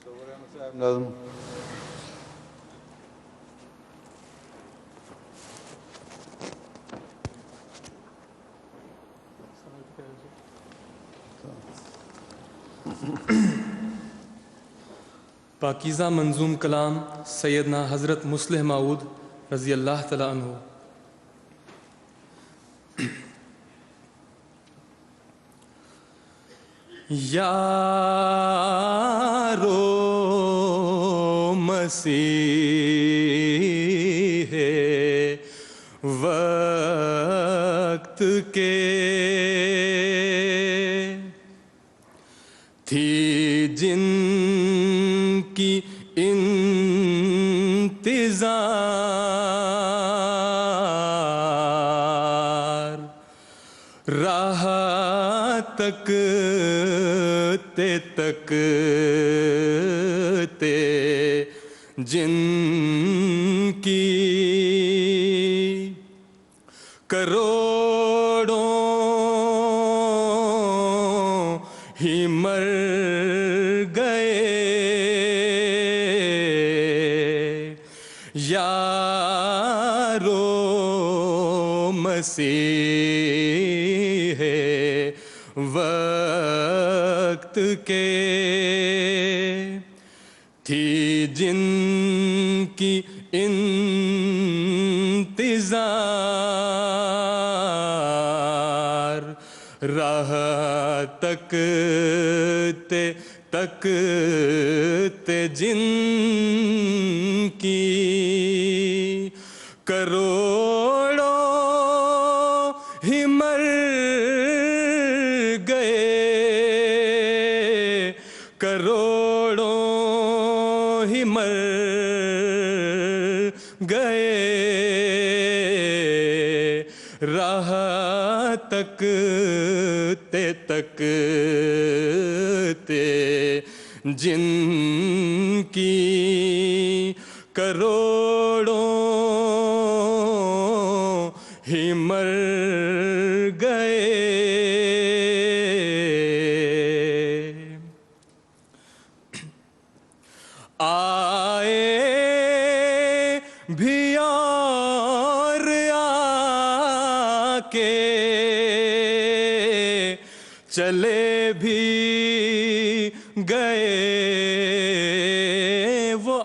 نظم پاکیزہ منظوم کلام سیدنا حضرت مصلح موعود رضی اللہ تعالیٰ عنہ۔ یارو مسیح وقت کے تھی جن کی انتظار، راہ تکتے جن کی کروڑوں ہی مر گئے، یارو مسیح وقت کے تھی جن کی انتظار، راہ تکتے جن کی کروڑوں ہی مر گئے، کروڑوں ہی مر گئے، راہ تکتے جن کی کروڑوں ہی مر گئے۔ آئے بھی اور آ کے چلے بھی گئے، وہ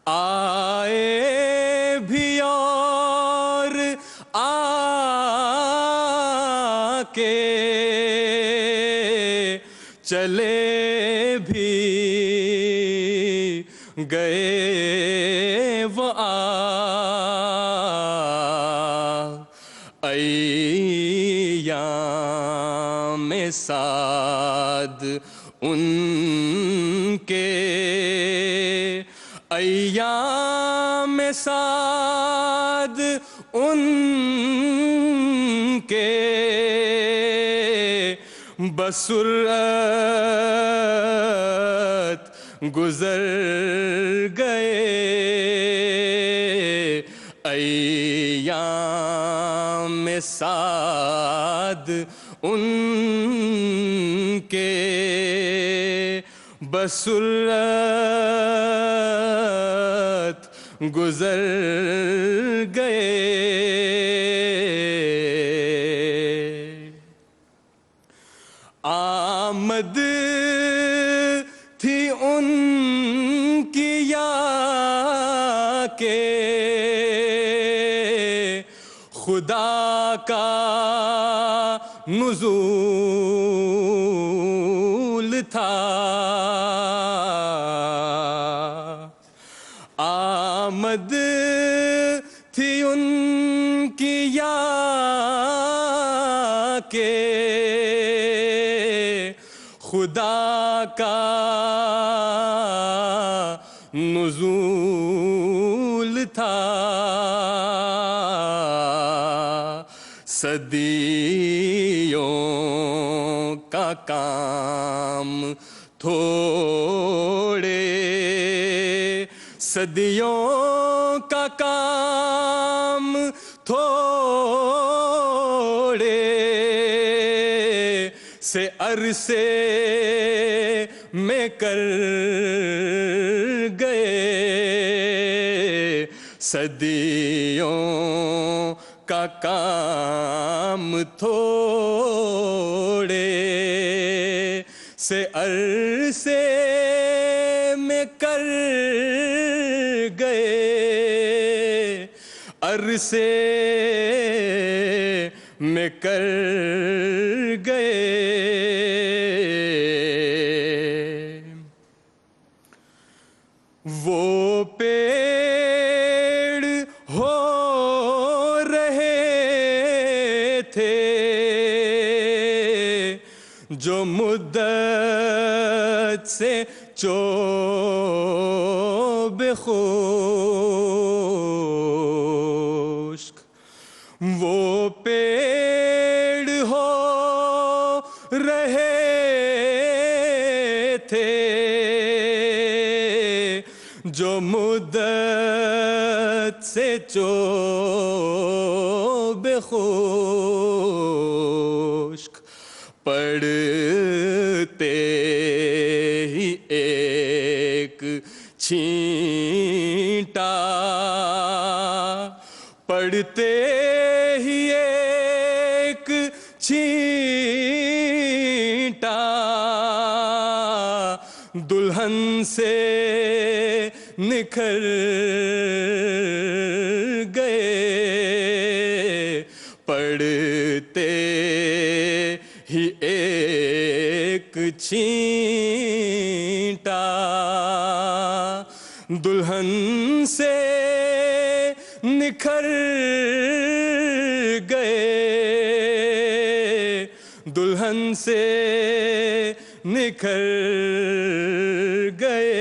آئے بھی اور آ کے چلے بھی گئے، وہ ایام سعد ان کے، ایام سعد ان کے بسرعت گزر گئے، ایام سعد ان کے بسرعت گزر گئے۔ آمد تھی ان کی یا کہ خدا کا نزول تھا، آمد تھی ان کی یا کہ خدا کا نزول تھا، صدیوں کا کام تھوڑے، صدیوں کا کام تھوڑے، سے عرصے میں کر گئے صدیوں کا کام تھوڑے سے عرصے میں کر گئے عرصے میں کر گئے وہ پیڑ ہو رہے تھے جو مدت سے چوب خشک وہ پیڑ ہو رہے تھے جو مدت سے چوب خشک پڑتے ہی ایک چھینٹا پڑتے ہی ایک چھینٹا دلہن سے نکھر گئے پڑتے ہی ایک چھینٹا دلہن سے نکھر گئے دلہن سے نکھر گئے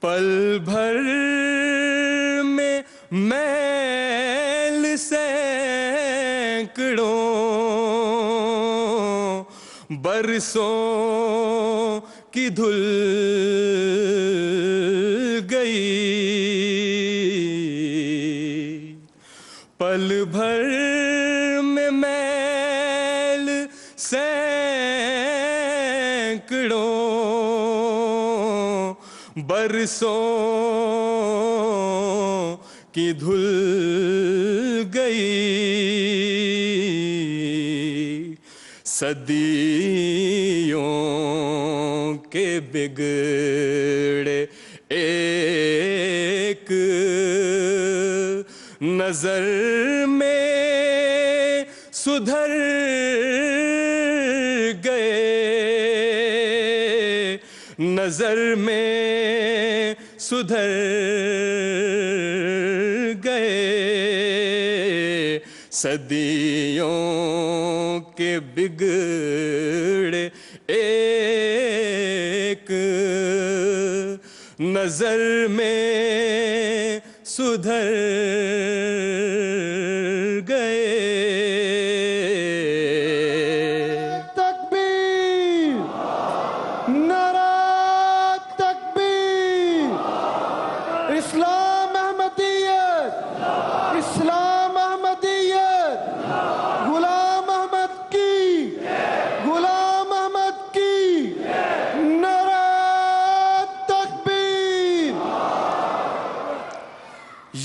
پل بھر میں میل سینکڑوں برسوں کی دھل گئی پل بھر میں میل سینکڑوں برسوں کی دھل گئی صدیوں کے بگڑے ایک نظر میں سدھر گئے نظر میں سدھر گئے صدیوں کے بگڑے ایک نظر میں سدھر گئے تکبیر نعرہ تکبیر اسلام احمدیت اسلام احمدیت غلام احمد کی غلام احمد کی نعرہ تکبیر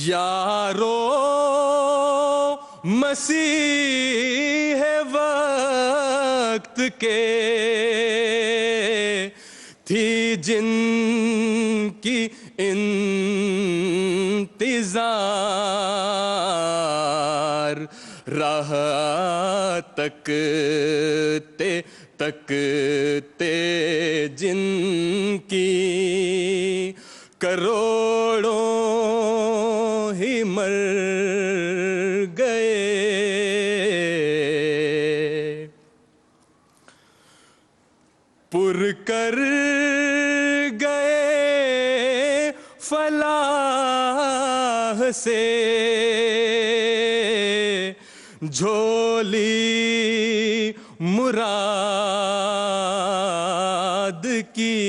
یارو مسیح وقت کے تھی جن کی انتظار راہ تکتے تکتے جن کی کروڑوں ہی مر گئے پر کر گئے فلاح سے جھولی مراد کی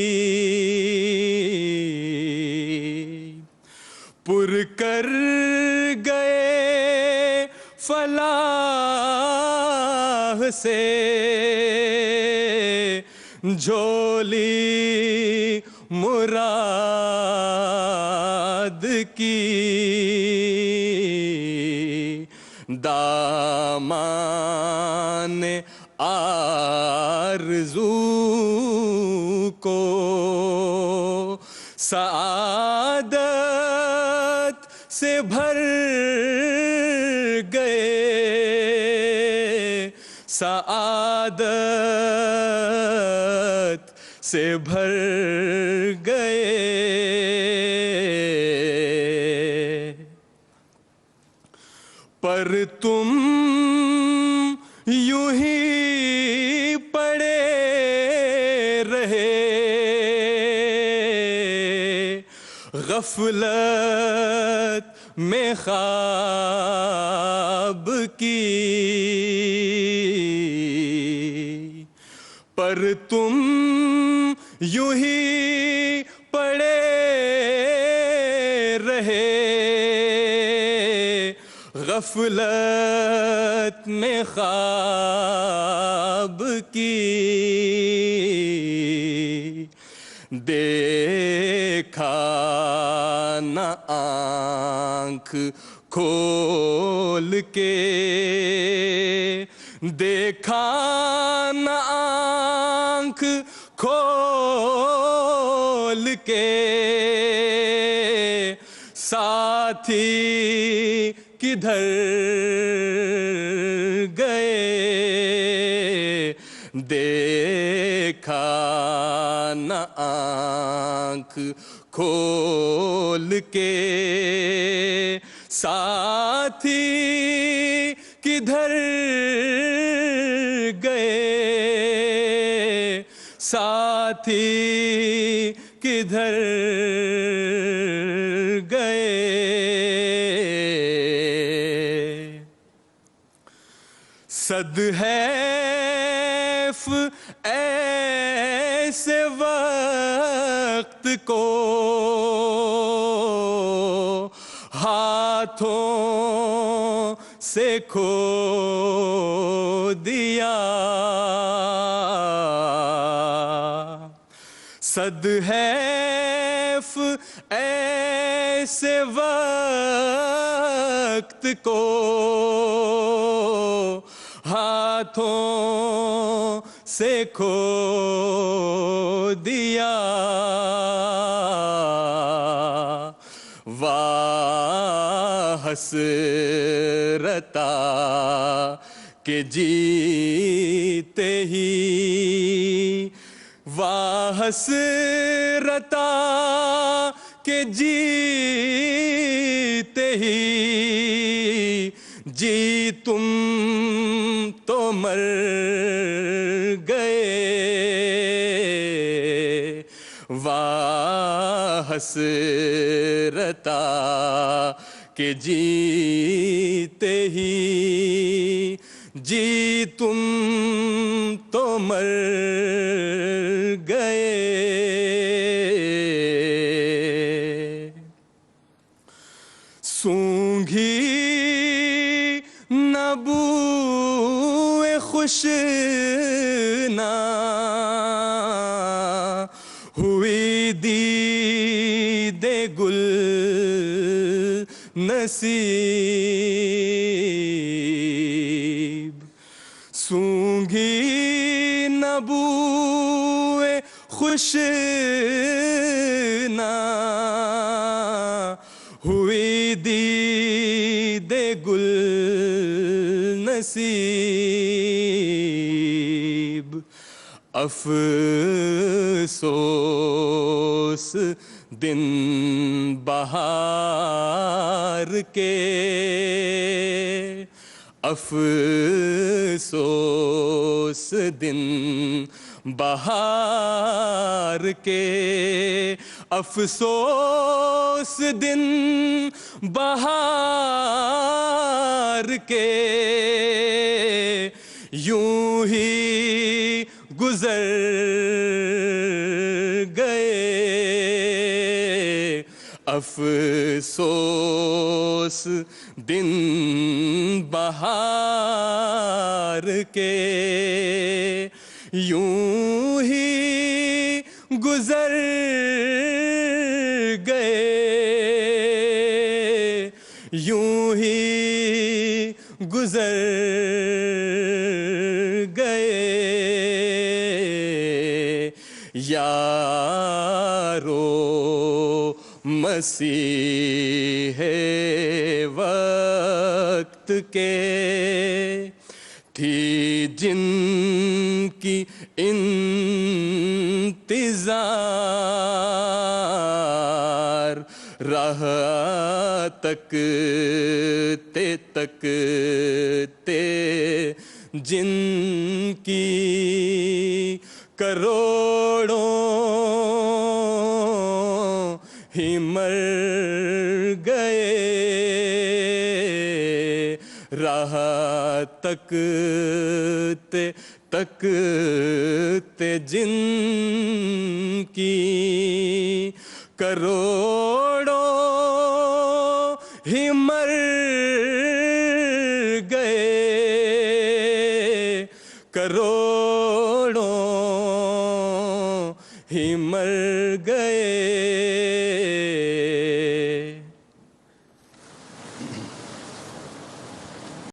پر کر گئے فلاح سے جھولی مراد کی دامان آرزو کو سعادت سے بھر گئے سعادت سے بھر گئے پر تم یوں ہی پڑے رہے غفلت میں خواب کی پر تم یوں ہی پڑے رہے غفلت میں خواب کی دیکھا نہ آنکھ کھول کے دیکھا نہ آنکھ کھول کے ساتھی کدھر گئے دیکھا نہ آنکھ کھول کے ساتھی کدھر گئے ساتھی کدھر گئے صد حیف ایسے وقت کو ہاتھوں سے کھو دیا صد حیف ایسے وقت کو ہاتھوں سے کھو دیا واہ حسرتا کہ جیتے ہی واہ حسرتا کہ جیتے ہی جی تم تو مر گئے واہ حسرتا کہ جیتے ہی جی تم تو مر گئے سونگھی نہ بوئے خوش نہ ہوئی دید گل نصیب سونگھی نہ بوئے خوش نہ ہوئی دید گل نصیب افسوس دن بہار کے افسوس دن بہار کے افسوس دن بہار کے یوں ہی گزر گئے افسوس دن بہار کے یوں ہی گزر گئے، یوں ہی گزر گئے یارو مسیح وقت کے، تھی جن کی انتظار، راہ تکتے تکتے جن کی کروڑوں ہی مر گئے، راہ تکتے تکتے جن کی کروڑوں ہی مر گئے، کروڑوں ہی مر گئے